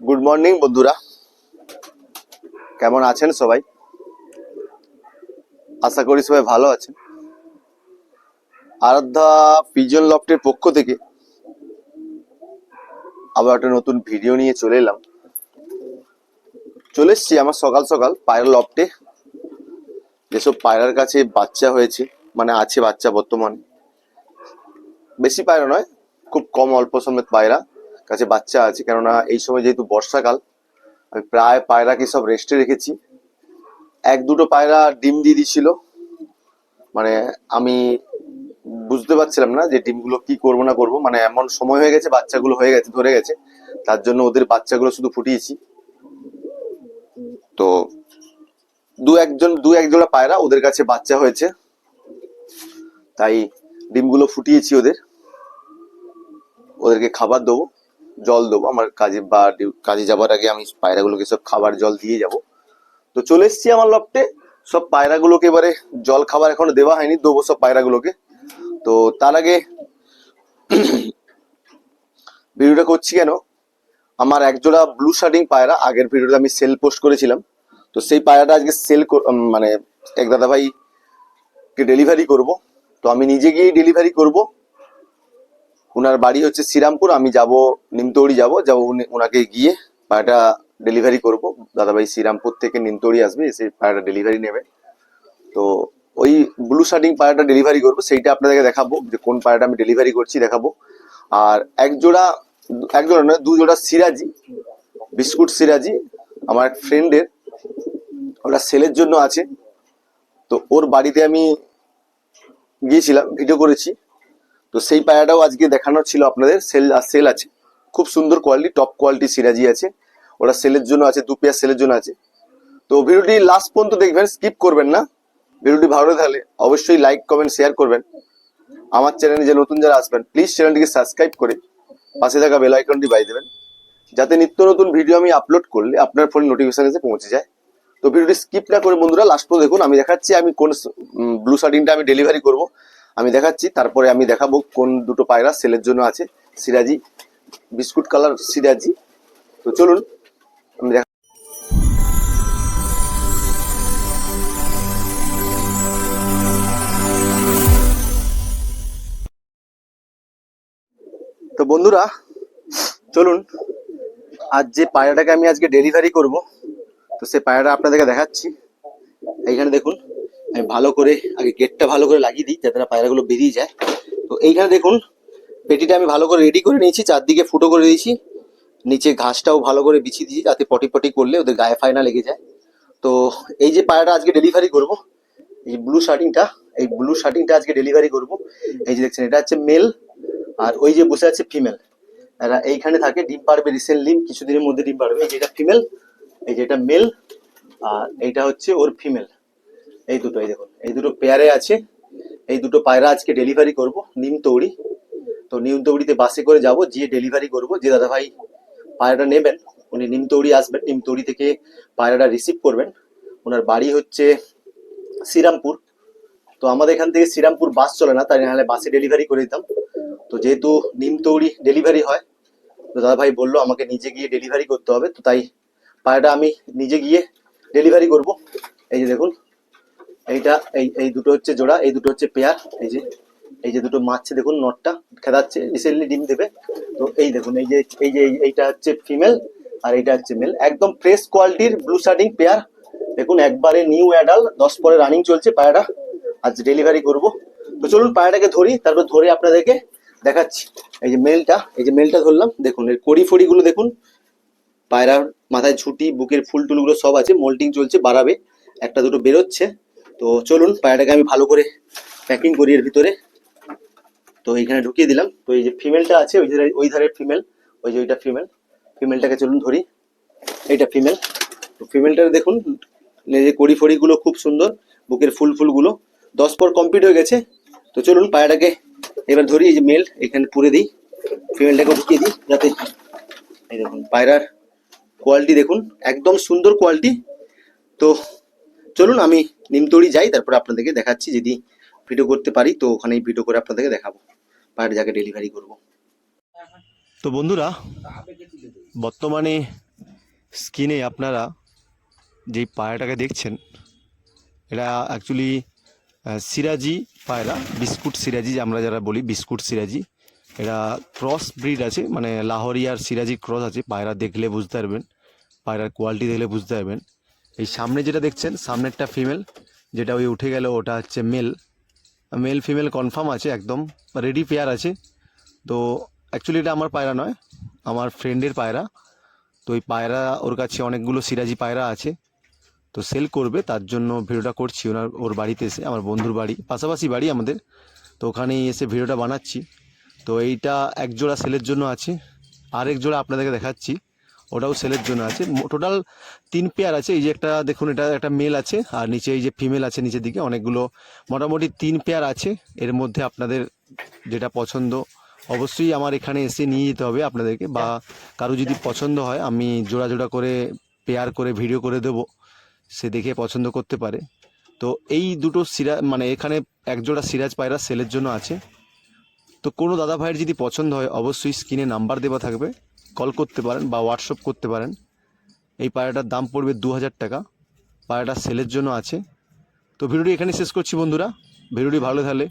Good morning বন্ধুরা, কেমন আছেন সবাই? আশা করি সবাই ভালো আছেন। আরাধ্যা পিজন লফটের পক্ষ থেকে আবার একটা নতুন ভিডিও নিয়ে চলে এসেছি আমার সকাল সকাল পায়রা লফটে। যেসব পায়রার কাছে বাচ্চা হয়েছে, মানে আছে বাচ্চা বর্তমানে, বেশি পায়রা নয়, খুব কম অল্প সমেত পায়রা কাছে বাচ্চা আছে। কেননা এই সময় যেহেতু বর্ষাকাল, আমি প্রায় পায়রাকে সব রেস্টে রেখেছি। এক দুটো পায়রা ডিম দিয়ে দিচ্ছিল, মানে আমি বুঝতে পারছিলাম না যে ডিমগুলো কি করবো না করবো, মানে এমন সময় হয়ে গেছে, বাচ্চাগুলো হয়ে গেছে, ধরে গেছে, তার জন্য ওদের বাচ্চাগুলো শুধু ফুটিয়েছি। তো দু এক জোড়া পায়রা ওদের কাছে বাচ্চা হয়েছে, তাই ডিমগুলো ফুটিয়েছি। ওদেরকে খাবার দেবো, জল দেবো। আমার কাজে যাবার আগে আমি পায়রাগুলোকে সব খাবার জল দিয়ে যাব। তো চলে এসছি আমার লফটে। সব পায়রাগুলোকে এবারে জল খাবার এখনো দেওয়া হয়নি, দেবো সব পায়রাগুলোকে। তো তার আগে ভিডিওটা করছি কেন, আমার একজোড়া ব্লু শার্টিং পায়রা আগের ভিডিওতে আমি সেল পোস্ট করেছিলাম। তো সেই পায়রাটা আজকে মানে এক দাদা ভাই কে ডেলিভারি করব। তো আমি নিজে গিয়ে ডেলিভারি করব। ওনার বাড়ি হচ্ছে শ্রীরামপুর, আমি যাব নিমতৌড়ি যাব ওনাকে গিয়ে পায়রাটা ডেলিভারি করব। দাদা ভাই শ্রীরামপুর থেকে নিমতৌড়ি আসবে, এসে পায়রাটা ডেলিভারি নেবে। তো ওই ব্লু শার্টিং পায়রাটা ডেলিভারি করবো, সেইটা আপনাদেরকে দেখাবো যে কোন পায়রাটা আমি ডেলিভারি করছি, দেখাবো। আর এক জোড়া নয়, দু জোড়া সিরাজি, বিস্কুট সিরাজি আমার এক ফ্রেন্ডের, ওটা সেলের জন্য আছে। তো ওর বাড়িতে আমি গিয়েছিলাম, ভিডিও করেছি। তো সেই পায়রাটাও আজকে দেখানোর ছিল আপনাদের। সেল আছে, খুব সুন্দর কোয়ালিটি, টপ কোয়ালিটি সিরাজি আছে। ওটা সেলের জন্য আছে, 2 পেয়ার সেলের জন্য আছে। তো ভিডিওটি লাস্ট পর্যন্ত দেখবেন, স্কিপ করবেন না। ভিডিওটি ভালো থাকলে অবশ্যই লাইক কমেন্ট শেয়ার করবেন। আমার চ্যানেলে যে নতুন যারা আসবেন, প্লিজ চ্যানেলটিকে সাবস্ক্রাইব করে পাশে থাকা বেল আইকনটি বাজিয়ে দেবেন, যাতে নিত্য নতুন ভিডিও আমি আপলোড করলে আপনার ফোনে নোটিফিকেশন এসে পৌঁছে যায়। তো ভিডিওটি স্কিপ না করে বন্ধুরা লাস্ট পর্যন্ত দেখুন। আমি দেখাচ্ছি আমি কোন ব্লু শার্টিংটা আমি ডেলিভারি করব, আমি দেখাচ্ছি। তারপরে আমি দেখাবো কোন দুটো পায়রা সেলের জন্য আছে, সিরাজি, বিস্কুট কালার সিরাজি। তো চলুন আমি দেখা। তো বন্ধুরা চলুন, আজ যে পায়রাটাকে আমি আজকে ডেলিভারি করব, তো সেই পায়রাটা আপনাদেরকে দেখাচ্ছি। এইখানে দেখুন, আমি ভালো করে আগে গেটটা ভালো করে লাগিয়ে দিই যাতে পায়রাগুলো বেরিয়ে যায়। তো এইখানে দেখুন, পেটিটা আমি ভালো করে রেডি করে নিয়েছি, চারদিকে ফুটো করে দিয়েছি, নিচে ঘাসটাও ভালো করে বিছিয়ে দিয়েছি যাতে পটি পটি করলে ওদের গায়ে ফায় না লেগে যায়। তো এই যে পায়রাটা আজকে ডেলিভারি করব, এই ব্লু শার্টিংটা আজকে ডেলিভারি করব। এই যে দেখছেন, এটা হচ্ছে মেল, আর ওই যে বসে আছে ফিমেল। এরা এইখানে থাকে, ডিম পারবে রিসেন্টলি, কিছুদিনের মধ্যে ডিম পারবে। এই যে এটা ফিমেল, এই যে এটা মেল, আর এইটা হচ্ছে ওর ফিমেল। এই দুটো, এই দেখুন, এই দুটো পেয়ারে আছে। এই দুটো পায়রা আজকে ডেলিভারি করব নিমতৌড়ি। তো নিমতৌড়িতে বাসে করে যাব, গিয়ে ডেলিভারি করব। যে দাদা ভাই পায়রাটা নেবেন উনি নিমতৌড়ি আসবেন, নিমতৌড়ি থেকে পায়রাটা রিসিভ করবেন। ওনার বাড়ি হচ্ছে শ্রীরামপুর। তো আমাদের এখান থেকে শ্রীরামপুর বাস চলে না, তাই নাহলে বাসে ডেলিভারি করে দিতাম। তো যেহেতু নিমতৌড়ি ডেলিভারি হয়, তো দাদা ভাই বললো আমাকে নিজে গিয়ে ডেলিভারি করতে হবে, তো তাই পায়রাটা আমি নিজে গিয়ে ডেলিভারি করব। এই যে দেখুন, এইটা এই দুটো হচ্ছে জোড়া, এই দুটো হচ্ছে পেয়ার। এই যে দুটো মারছে দেখুন, নটটা খেদাচ্ছে, রিসেন্টলি ডিম দেবে। তো এই দেখুন, এইটা হচ্ছে ফিমেল, আর এইটা হচ্ছে মেল। একদম ফ্রেশ কোয়ালিটির ব্লু শার্টিং পেয়ার, দেখুন একবারে নিউ অ্যাডাল, 10 পরে রানিং চলছে পায়রাটা, আজ ডেলিভারি করব। তো চলুন পায়রাটাকে ধরি, তারপর ধরে আপনাদেরকে দেখাচ্ছি। এই যে মেলটা ধরলাম, দেখুন এর কড়ি ফড়িগুলো দেখুন, পায়রার মাথায় ঝুঁটি, বুকের ফুল টুলগুলো সব আছে, মোল্টিং চলছে, বাড়াবে, একটা দুটো বেরোচ্ছে। তো চলুন পায়রাটাকে আমি ভালো করে প্যাকিং করি এর ভিতরে। তো এইখানে ঢুকিয়ে দিলাম। তো এই যে ফিমেলটা আছে, ওই ধারের ফিমেল, ওই যে ওইটা ফিমেলটাকে চলুন ধরি। এইটা ফিমেল। তো ফিমেলটা দেখুন, এই যে কড়ি ফড়িগুলো খুব সুন্দর, বুকের ফুলগুলো 10 পর কমপ্লিট হয়ে গেছে। তো চলুন পায়রাটাকে এবার ধরি। এই যে মেল এখানে পুরে দিই, ফিমেলটাকে ঢুকিয়ে দিই যাতে। এই দেখুন পায়রার কোয়ালিটি দেখুন, একদম সুন্দর কোয়ালিটি। তো চলুন আমি নিমতৌড়ি যাই, তারপর আপনাদেরকে দেখাচ্ছি। যদি ভিডিও করতে পারি তো ওখানেই ভিডিও করে আপনাদেরকে দেখাবো পায়রা যাকে ডেলিভারি করব। তো বন্ধুরা বর্তমানে স্ক্রিনে আপনারা যেই পায়রাটাকে দেখছেন এটা অ্যাকচুয়ালি সিরাজি পায়রা, বিস্কুট সিরাজি আমরা যারা বলি, বিস্কুট সিরাজি। এটা ক্রস ব্রিড আছে, মানে লাহোরি আর সিরাজি ক্রস আছে। পায়রা দেখলে বুঝতে পারবেন, পায়রার কোয়ালিটি দেখলে বুঝতে পারবেন। এই সামনে যেটা দেখছেন, সামনেরটা ফিমেল, যেটা ওই উঠে গেল ওটা হচ্ছে মেল। মেল ফিমেল কনফার্ম আছে, একদম রেডি পেয়ার আছে। তো অ্যাকচুয়ালি এটা আমার পায়রা নয়, আমার ফ্রেন্ডের পায়রা। তো ওই পায়রা ওর কাছে অনেকগুলো সিরাজি পায়রা আছে, তো সেল করবে, তার জন্য ভিডিওটা করছি। ওর বাড়িতে এসে, আমার বন্ধুর বাড়ি, পাশাপাশি বাড়ি আমাদের, তো ওখানেই এসে ভিডিওটা বানাচ্ছি। তো এইটা এক জোড়া সেলের জন্য আছে, আরেক জোড়া আপনাদেরকে দেখাচ্ছি, ওটাও সেলের জন্য আছে। টোটাল 3 পেয়ার আছে। এই যে একটা দেখুন, এটা একটা মেল আছে, আর নিচে এই যে ফিমেল আছে নিচের দিকে অনেকগুলো, মোটামুটি 3 পেয়ার আছে। এর মধ্যে আপনাদের যেটা পছন্দ অবশ্যই আমার এখানে এসে নিয়ে যেতে হবে আপনাদেরকে, বা কারো যদি পছন্দ হয় আমি জোড়া জোড়া করে পেয়ার করে ভিডিও করে দেবো, সে দেখে পছন্দ করতে পারে। তো এই দুটো মানে এখানে এক জোড়া সিরাজ পায়রা সেলের জন্য আছে। তো কোনো দাদা ভাইয়ের যদি পছন্দ হয় অবশ্যই স্ক্রিনে নাম্বার দেওয়া থাকবে, কল করতে পারেন বা হোয়াটসঅ্যাপ করতে পারেন। এই পায়রাটার দাম পড়বে 2000 টাকা, পায়রাটা সেলের জন্য আছে। তো ভিডিওটি এখানে শেষ করছি বন্ধুরা। ভিডিওটি ভালো থাকলে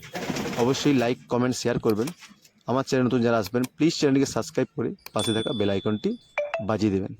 অবশ্যই লাইক কমেন্ট শেয়ার করবেন। আমার চ্যানেল নতুন যারা আসবেন প্লিজ চ্যানেলটিকে সাবস্ক্রাইব করে পাশে থাকা বেল আইকনটি বাজিয়ে দেবেন।